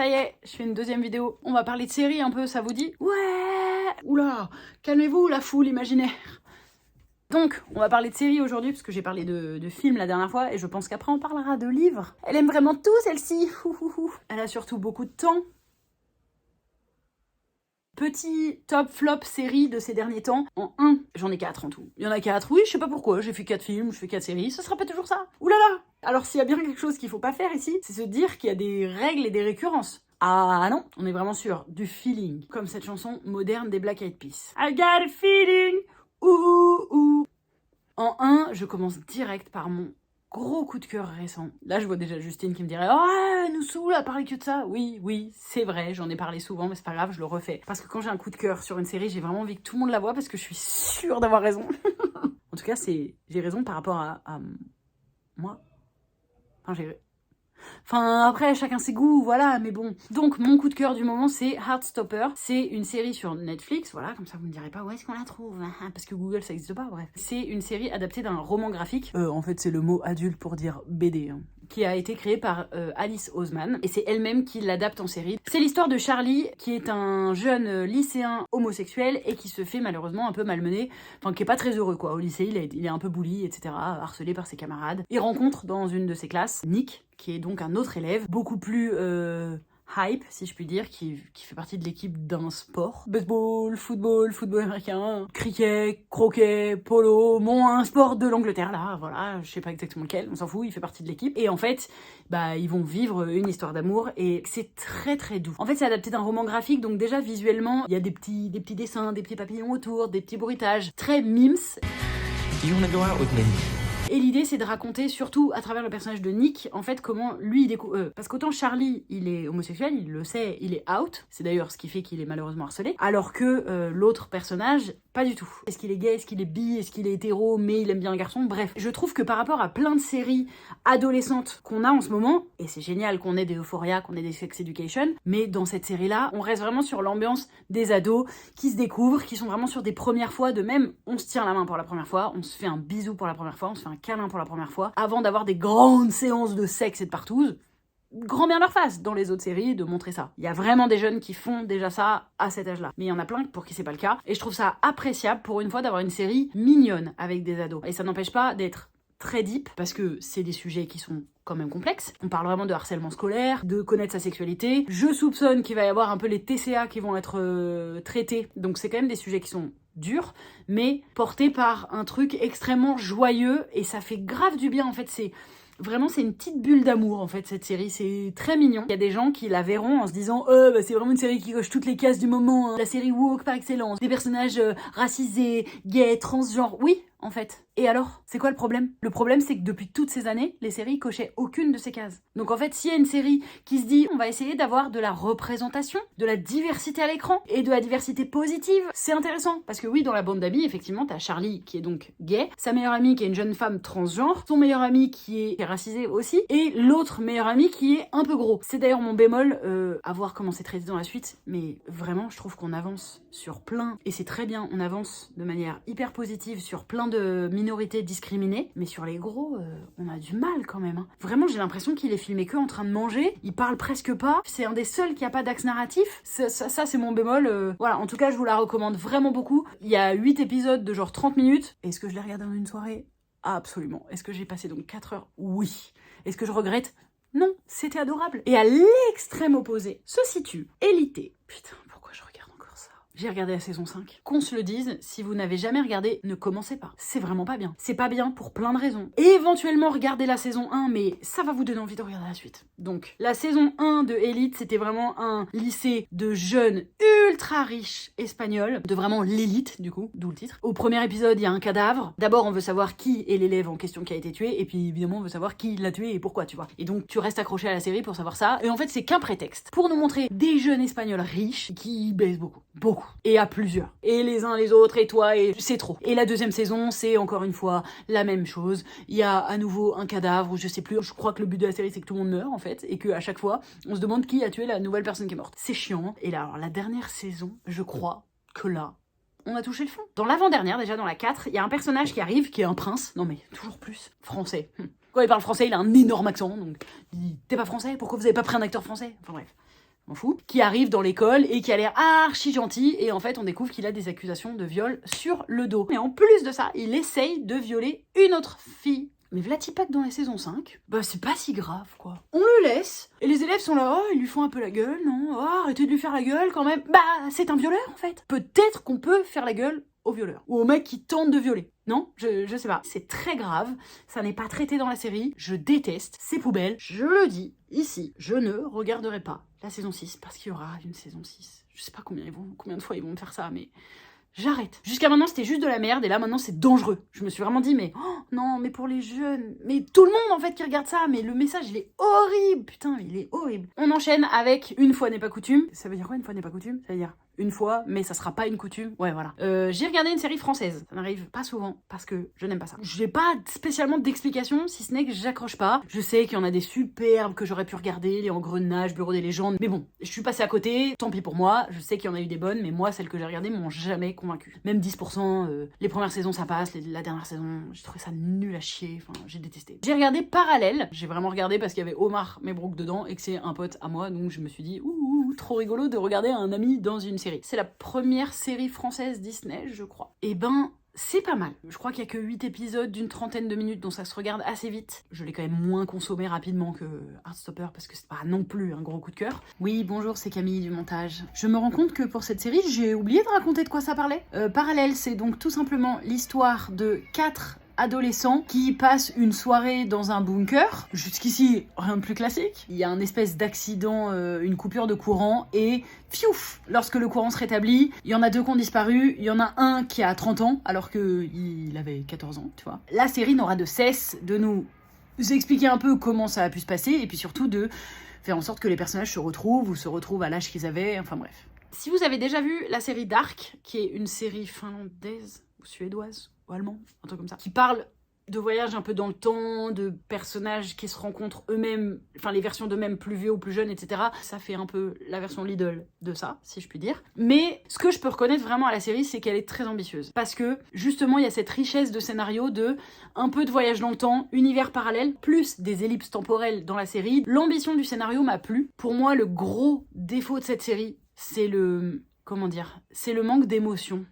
y est, je fais une deuxième vidéo. On va parler de séries un peu, ça vous dit? Ouais. Oula, calmez-vous la foule imaginaire. Donc, on va parler de séries aujourd'hui, parce que j'ai parlé de films la dernière fois, et je pense qu'après on parlera de livres. Elle aime vraiment tout, celle-ci. Elle a surtout beaucoup de temps. Petit top flop série de ces derniers temps. En 1, j'en ai 4 en tout. Il y en a 4, oui, je sais pas pourquoi, j'ai fait 4 films, je fais 4 séries, ce sera pas toujours ça. Oulala. Alors s'il y a bien quelque chose qu'il faut pas faire ici, c'est se dire qu'il y a des règles et des récurrences. Ah non, on est vraiment sur du feeling. Comme cette chanson moderne des Black Eyed Peas. I got a feeling. Ouh. En 1, je commence direct par mon gros coup de cœur récent. Là, je vois déjà Justine qui me dirait « Oh, elle nous saoule à parler que de ça !» Oui, c'est vrai, j'en ai parlé souvent, mais c'est pas grave, je le refais. Parce que quand j'ai un coup de cœur sur une série, j'ai vraiment envie que tout le monde la voie parce que je suis sûre d'avoir raison. En tout cas, j'ai raison par rapport à moi. Enfin, après, chacun ses goûts, voilà, mais bon. Donc, mon coup de cœur du moment, c'est Heartstopper. C'est une série sur Netflix, voilà, comme ça vous me direz pas où est-ce qu'on la trouve, hein, parce que Google, ça existe pas, bref. C'est une série adaptée d'un roman graphique. En fait, c'est le mot adulte pour dire BD, hein, qui a été créée par Alice Oseman, et c'est elle-même qui l'adapte en série. C'est l'histoire de Charlie, qui est un jeune lycéen homosexuel, et qui se fait malheureusement un peu malmener, enfin, qui est pas très heureux, quoi. Au lycée, il est un peu bully, etc., harcelé par ses camarades. Il rencontre dans une de ses classes Nick, qui est donc un autre élève, beaucoup plus hype, si je puis dire, qui fait partie de l'équipe d'un sport. Baseball, football américain, cricket, croquet, polo, un sport de l'Angleterre, là, voilà, je sais pas exactement lequel, on s'en fout, il fait partie de l'équipe. Et en fait, ils vont vivre une histoire d'amour, et c'est très très doux. En fait, c'est adapté d'un roman graphique, donc déjà, visuellement, il y a des petits dessins, des petits papillons autour, des petits bruitages, très mimes. You wanna go out with me? Et l'idée, c'est de raconter, surtout à travers le personnage de Nick, en fait, comment lui, il découvre... parce qu'autant Charlie, il est homosexuel, il le sait, il est out. C'est d'ailleurs ce qui fait qu'il est malheureusement harcelé. Alors que l'autre personnage, pas du tout. Est-ce qu'il est gay, est-ce qu'il est bi, est-ce qu'il est hétéro, mais il aime bien un garçon? Bref, je trouve que par rapport à plein de séries adolescentes qu'on a en ce moment, et c'est génial qu'on ait des Euphoria, qu'on ait des Sex Education, mais dans cette série-là, on reste vraiment sur l'ambiance des ados qui se découvrent, qui sont vraiment sur des premières fois, de même, on se tient la main pour la première fois, on se fait un bisou pour la première fois, on se fait un câlin pour la première fois, avant d'avoir des grandes séances de sexe et de partouze. Grand bien leur face dans les autres séries de montrer ça. Il y a vraiment des jeunes qui font déjà ça à cet âge-là. Mais il y en a plein pour qui c'est pas le cas. Et je trouve ça appréciable pour une fois d'avoir une série mignonne avec des ados. Et ça n'empêche pas d'être très deep, parce que c'est des sujets qui sont quand même complexes. On parle vraiment de harcèlement scolaire, de connaître sa sexualité. Je soupçonne qu'il va y avoir un peu les TCA qui vont être traités. Donc c'est quand même des sujets qui sont durs, mais portés par un truc extrêmement joyeux, et ça fait grave du bien en fait. C'est une petite bulle d'amour en fait, cette série, c'est très mignon. Il y a des gens qui la verront en se disant c'est vraiment une série qui coche toutes les cases du moment, hein. La série woke par excellence, des personnages racisés, gays, transgenres, oui en fait. Et alors, c'est quoi le problème? Le problème, c'est que depuis toutes ces années, les séries cochaient aucune de ces cases. Donc en fait, s'il y a une série qui se dit on va essayer d'avoir de la représentation, de la diversité à l'écran, et de la diversité positive, c'est intéressant. Parce que oui, dans la bande d'amis, effectivement, t'as Charlie qui est donc gay, sa meilleure amie qui est une jeune femme transgenre, son meilleur ami qui est racisé aussi, et l'autre meilleur ami qui est un peu gros. C'est d'ailleurs mon bémol, à voir comment c'est traité dans la suite, mais vraiment, je trouve qu'on avance sur plein, et c'est très bien, on avance de manière hyper positive sur plein de minorités discriminées, mais sur les gros, on a du mal quand même, hein. Vraiment, j'ai l'impression qu'il est filmé que en train de manger, il parle presque pas, c'est un des seuls qui a pas d'axe narratif, ça c'est mon bémol, voilà, en tout cas je vous la recommande vraiment beaucoup. Il y a 8 épisodes de genre 30 minutes, est-ce que je l'ai regardé en une soirée? Absolument. Est-ce que j'ai passé donc 4 heures? Oui. Est-ce que je regrette? Non, c'était adorable. Et à l'extrême opposé se situe Élité. Putain, pourquoi je regarde encore ça? J'ai regardé la saison 5. Qu'on se le dise, si vous n'avez jamais regardé, ne commencez pas. C'est vraiment pas bien. C'est pas bien pour plein de raisons. Et éventuellement, regardez la saison 1, mais ça va vous donner envie de regarder la suite. Donc, la saison 1 de Élite, c'était vraiment un lycée de jeunes ultra riches espagnols, de vraiment l'élite, du coup, d'où le titre. Au premier épisode, il y a un cadavre. D'abord, on veut savoir qui est l'élève en question qui a été tué, et puis évidemment, on veut savoir qui l'a tué et pourquoi, tu vois. Et donc, tu restes accroché à la série pour savoir ça. Et en fait, c'est qu'un prétexte pour nous montrer des jeunes espagnols riches qui baissent beaucoup. Beaucoup. Et à plusieurs. Et les uns les autres, et toi, et c'est trop. Et la deuxième saison, c'est encore une fois la même chose. Il y a à nouveau un cadavre, je sais plus. Je crois que le but de la série, c'est que tout le monde meurt, en fait. Et qu'à chaque fois, on se demande qui a tué la nouvelle personne qui est morte. C'est chiant. Et là, alors, la dernière saison, je crois que là, on a touché le fond. Dans l'avant-dernière, déjà dans la 4, il y a un personnage qui arrive, qui est un prince. Non mais, toujours plus. Français. Quand il parle français, il a un énorme accent. Donc, il dit, t'es pas français? Pourquoi vous avez pas pris un acteur français? Enfin bref. m'en fous, qui arrive dans l'école et qui a l'air archi gentil, et en fait on découvre qu'il a des accusations de viol sur le dos. Et en plus de ça, il essaye de violer une autre fille. Mais Vlatipak dans la saison 5, bah c'est pas si grave quoi. On le laisse, et les élèves sont là, oh ils lui font un peu la gueule, non, oh, arrêtez de lui faire la gueule quand même. Bah c'est un violeur en fait. Peut-être qu'on peut faire la gueule au violeur, ou au mec qui tente de violer. Non, je sais pas. C'est très grave, ça n'est pas traité dans la série, je déteste, c'est poubelle. Je le dis, ici, je ne regarderai pas la saison 6, parce qu'il y aura une saison 6. Je sais pas combien de fois ils vont me faire ça, mais... J'arrête. Jusqu'à maintenant, c'était juste de la merde, et là, maintenant, c'est dangereux. Je me suis vraiment dit, mais oh, non, mais pour les jeunes, mais tout le monde, en fait, qui regarde ça, mais le message, il est horrible. Putain, il est horrible. On enchaîne avec Une fois n'est pas coutume. Ça veut dire quoi, une fois n'est pas coutume? Ça veut dire une fois, mais ça sera pas une coutume. Ouais, voilà. J'ai regardé une série française. Ça n'arrive pas souvent, parce que je n'aime pas ça. J'ai pas spécialement d'explication, si ce n'est que j'accroche pas. Je sais qu'il y en a des superbes que j'aurais pu regarder, Les Engrenages, Bureau des légendes, mais bon, je suis passée à côté, tant pis pour moi. Je sais qu'il y en a eu des bonnes, mais moi, celles que j'ai regardées m'ont jamais convaincu. Même 10%, les premières saisons ça passe, la dernière saison, j'ai trouvé ça nul à chier, enfin, j'ai détesté. J'ai regardé Parallèle, j'ai vraiment regardé parce qu'il y avait Omar Mebrouk dedans, et que c'est un pote à moi, donc je me suis dit, ouh, trop rigolo de regarder un ami dans une série. C'est la première série française Disney, je crois. Et ben, c'est pas mal. Je crois qu'il y a que 8 épisodes d'une trentaine de minutes, donc ça se regarde assez vite. Je l'ai quand même moins consommé rapidement que Heartstopper, parce que c'est pas non plus un gros coup de cœur. Oui, bonjour, c'est Camille du montage. Je me rends compte que pour cette série, j'ai oublié de raconter de quoi ça parlait. Parallèle, c'est donc tout simplement l'histoire de 4 adolescents qui passent une soirée dans un bunker. Jusqu'ici, rien de plus classique. Il y a un espèce d'accident, une coupure de courant, et fiouf, lorsque le courant se rétablit, il y en a 2 qui ont disparu, il y en a un qui a 30 ans, alors qu'il avait 14 ans, tu vois. La série n'aura de cesse de nous expliquer un peu comment ça a pu se passer, et puis surtout de faire en sorte que les personnages se retrouvent à l'âge qu'ils avaient, enfin bref. Si vous avez déjà vu la série Dark, qui est une série finlandaise ou suédoise, ou allemand, un truc comme ça, qui parle de voyage un peu dans le temps, de personnages qui se rencontrent eux-mêmes, enfin les versions d'eux-mêmes plus vieux ou plus jeunes, etc. Ça fait un peu la version Lidl de ça, si je puis dire. Mais ce que je peux reconnaître vraiment à la série, c'est qu'elle est très ambitieuse. Parce que, justement, il y a cette richesse de scénario de un peu de voyage dans le temps, univers parallèle, plus des ellipses temporelles dans la série. L'ambition du scénario m'a plu. Pour moi, le gros défaut de cette série, c'est le... comment dire ? C'est le manque d'émotion.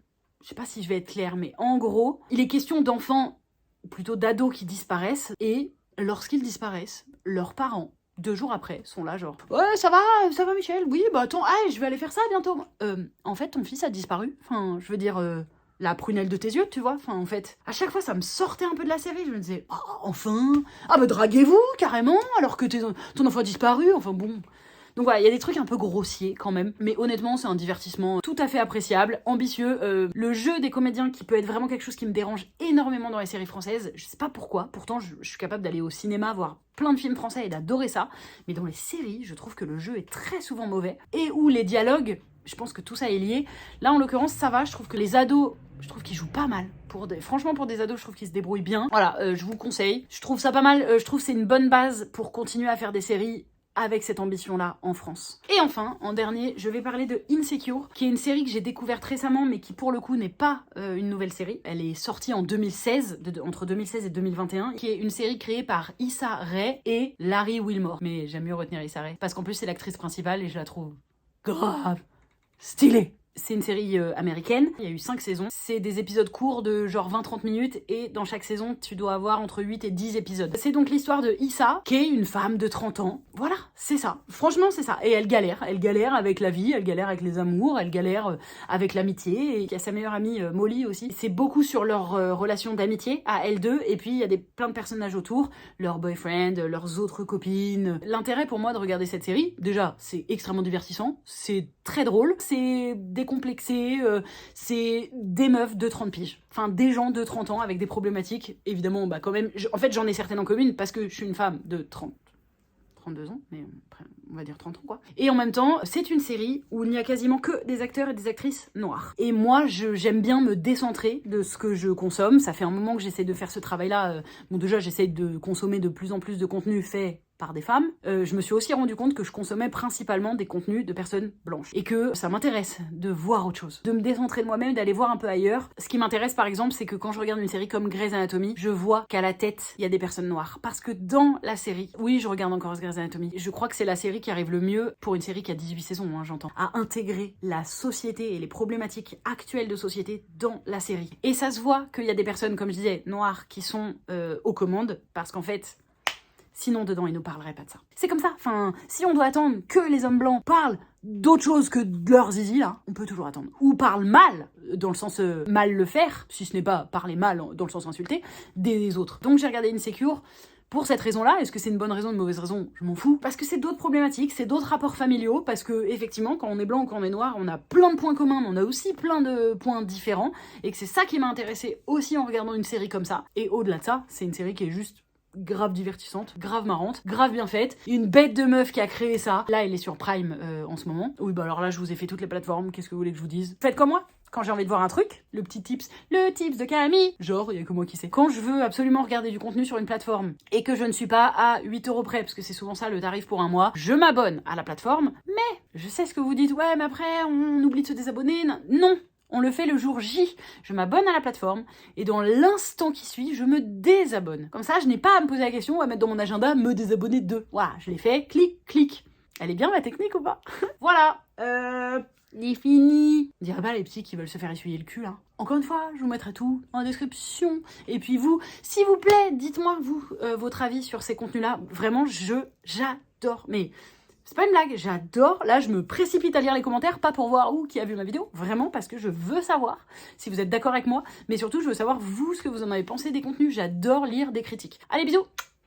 Je sais pas si je vais être claire, mais en gros, il est question d'enfants, ou plutôt d'ados qui disparaissent, et lorsqu'ils disparaissent, leurs parents, 2 jours après, sont là genre « Ouais, ça va Michel, oui, bah attends, je vais aller faire ça bientôt. » En fait, ton fils a disparu, enfin, je veux dire... la prunelle de tes yeux, tu vois, enfin en fait, à chaque fois ça me sortait un peu de la série, je me disais « Oh, enfin, ah bah draguez-vous, carrément, alors que ton enfant a disparu, enfin bon... » Donc voilà, il y a des trucs un peu grossiers quand même, mais honnêtement, c'est un divertissement tout à fait appréciable, ambitieux. Le jeu des comédiens qui peut être vraiment quelque chose qui me dérange énormément dans les séries françaises, je sais pas pourquoi, pourtant je suis capable d'aller au cinéma voir plein de films français et d'adorer ça, mais dans les séries, je trouve que le jeu est très souvent mauvais, et où les dialogues, je pense que tout ça est lié. Là, en l'occurrence, ça va, je trouve que les ados, je trouve qu'ils jouent pas mal. Franchement, pour des ados, je trouve qu'ils se débrouillent bien. Voilà, je vous conseille. Je trouve ça pas mal, je trouve que c'est une bonne base pour continuer à faire des séries avec cette ambition-là en France. Et enfin, en dernier, je vais parler de Insecure, qui est une série que j'ai découverte récemment, mais qui pour le coup n'est pas une nouvelle série. Elle est sortie en 2016, entre 2016 et 2021, qui est une série créée par Issa Rae et Larry Wilmore. Mais j'aime mieux retenir Issa Rae, parce qu'en plus c'est l'actrice principale et je la trouve grave stylée. C'est une série américaine, il y a eu 5 saisons. C'est des épisodes courts de genre 20-30 minutes et dans chaque saison, tu dois avoir entre 8 et 10 épisodes. C'est donc l'histoire de Issa, qui est une femme de 30 ans. Voilà, c'est ça. Franchement, c'est ça. Et elle galère avec la vie, elle galère avec les amours, elle galère avec l'amitié. Et il y a sa meilleure amie Molly aussi. C'est beaucoup sur leur relation d'amitié à elles deux. Et puis, il y a plein de personnages autour, leurs boyfriends, leurs autres copines. L'intérêt pour moi de regarder cette série, déjà, c'est extrêmement divertissant, c'est très drôle, c'est décomplexé, c'est des meufs de 30 piges. Enfin, des gens de 30 ans avec des problématiques, évidemment, bah quand même, en fait, j'en ai certaines en commune parce que je suis une femme de 32 ans, mais après, on va dire 30 ans, quoi. Et en même temps, c'est une série où il n'y a quasiment que des acteurs et des actrices noirs. Et moi, j'aime bien me décentrer de ce que je consomme. Ça fait un moment que j'essaie de faire ce travail-là. Bon, déjà, j'essaie de consommer de plus en plus de contenu fait par des femmes, je me suis aussi rendu compte que je consommais principalement des contenus de personnes blanches. Et que ça m'intéresse de voir autre chose, de me décentrer de moi-même, d'aller voir un peu ailleurs. Ce qui m'intéresse par exemple, c'est que quand je regarde une série comme Grey's Anatomy, je vois qu'à la tête, il y a des personnes noires. Parce que dans la série, oui, je regarde encore Grey's Anatomy, je crois que c'est la série qui arrive le mieux, pour une série qui a 18 saisons, hein, j'entends, à intégrer la société et les problématiques actuelles de société dans la série. Et ça se voit qu'il y a des personnes, comme je disais, noires, qui sont aux commandes, parce qu'en fait, sinon, dedans, ils nous parleraient pas de ça. C'est comme ça. Enfin, si on doit attendre que les hommes blancs parlent d'autre chose que de leur zizi, là, on peut toujours attendre. Ou parlent mal, dans le sens mal le faire, si ce n'est pas parler mal dans le sens insulté, des autres. Donc j'ai regardé Insecure pour cette raison-là. Est-ce que c'est une bonne raison, une mauvaise raison? Je m'en fous. Parce que c'est d'autres problématiques, c'est d'autres rapports familiaux, parce que, effectivement, quand on est blanc ou quand on est noir, on a plein de points communs, mais on a aussi plein de points différents, et que c'est ça qui m'a intéressée aussi en regardant une série comme ça. Et au-delà de ça, c'est une série qui est juste grave divertissante, grave marrante, grave bien faite, une bête de meuf qui a créé ça. Là, elle est sur Prime en ce moment. Oui, bah alors là, je vous ai fait toutes les plateformes, qu'est-ce que vous voulez que je vous dise? Faites comme moi. Quand j'ai envie de voir un truc, le tips de Camille, genre, il y a que moi qui sais. Quand je veux absolument regarder du contenu sur une plateforme et que je ne suis pas à 8€ près, parce que c'est souvent ça le tarif pour un mois, je m'abonne à la plateforme, mais je sais ce que vous dites, ouais, mais après, on oublie de se désabonner. Non, on le fait le jour J. Je m'abonne à la plateforme et dans l'instant qui suit, je me désabonne. Comme ça, je n'ai pas à me poser la question, à mettre dans mon agenda, me désabonner de. Voilà, je l'ai fait, clic, clic. Elle est bien ma technique ou pas? Voilà, il est fini. On dirait pas les petits qui veulent se faire essuyer le cul, là. Encore une fois, je vous mettrai tout en description. Et puis vous, s'il vous plaît, dites-moi, vous, votre avis sur ces contenus-là. Vraiment, j'adore. Mais c'est pas une blague, j'adore. Là, je me précipite à lire les commentaires, pas pour voir qui a vu ma vidéo, vraiment, parce que je veux savoir si vous êtes d'accord avec moi, mais surtout, je veux savoir, vous, ce que vous en avez pensé des contenus. J'adore lire des critiques. Allez, bisous!